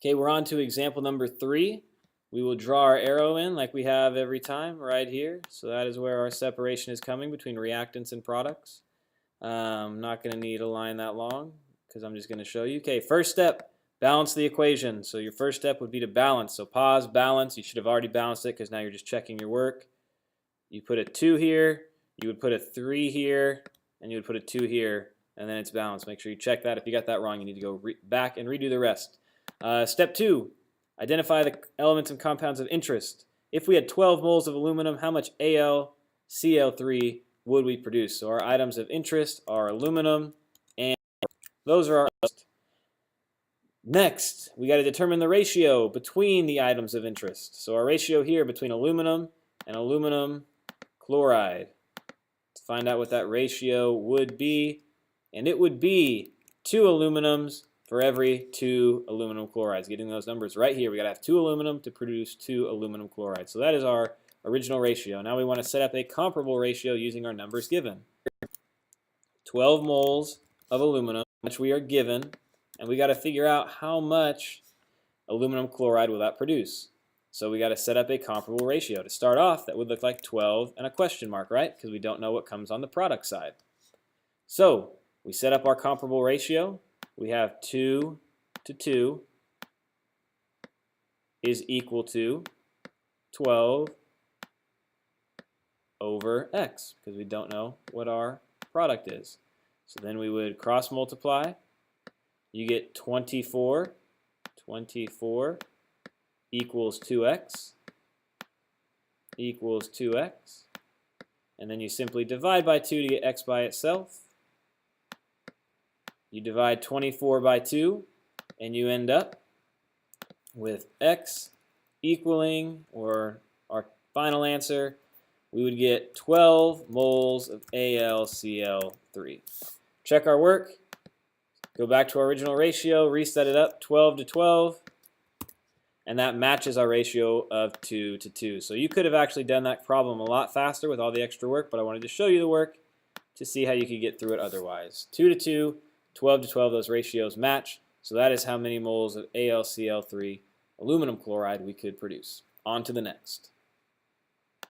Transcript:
Okay, we're on to example number 3. We will draw our arrow in like we have every time right here. So that is where our separation is coming between reactants and products. I'm not going to need a line that long because I'm just going to show you. Okay, first step, balance the equation. So your first step would be to balance. So pause, balance. You should have already balanced it because now you're just checking your work. You put a 2 here, you would put a 3 here, and you would put a 2 here, and then it's balanced. Make sure you check that. If you got that wrong, you need to go back and redo the rest. Step 2, identify the elements and compounds of interest. If we had 12 moles of aluminum, how much AlCl3 would we produce? So our items of interest are aluminum, and those are our interest. Next, we got to determine the ratio between the items of interest. So our ratio here between aluminum and aluminum chloride. To find out what that ratio would be, and it would be 2 aluminums for every 2 aluminum chlorides. Getting those numbers right here, we got to have 2 aluminum to produce 2 aluminum chlorides. So that is our original ratio. Now we want to set up a comparable ratio using our numbers given. 12 moles of aluminum, which we are given, and we got to figure out how much aluminum chloride will that produce. So we got to set up a comparable ratio. To start off, that would look like 12 and a question mark, right? Because we don't know what comes on the product side. So we set up our comparable ratio. We have 2 to 2 is equal to 12 over x, because we don't know what our product is. So then we would cross multiply. You get 24 equals 2x equals 2x. And then you simply divide by 2 to get x by itself. You divide 24 by 2, and you end up with x equaling, or our final answer, we would get 12 moles of AlCl3. Check our work. Go back to our original ratio, reset it up, 12 to 12. And that matches our ratio of 2 to 2. So you could have actually done that problem a lot faster with all the extra work, but I wanted to show you the work to see how you could get through it otherwise. 2 to 2, 12 to 12, those ratios match. So that is how many moles of AlCl3 aluminum chloride we could produce. On to the next.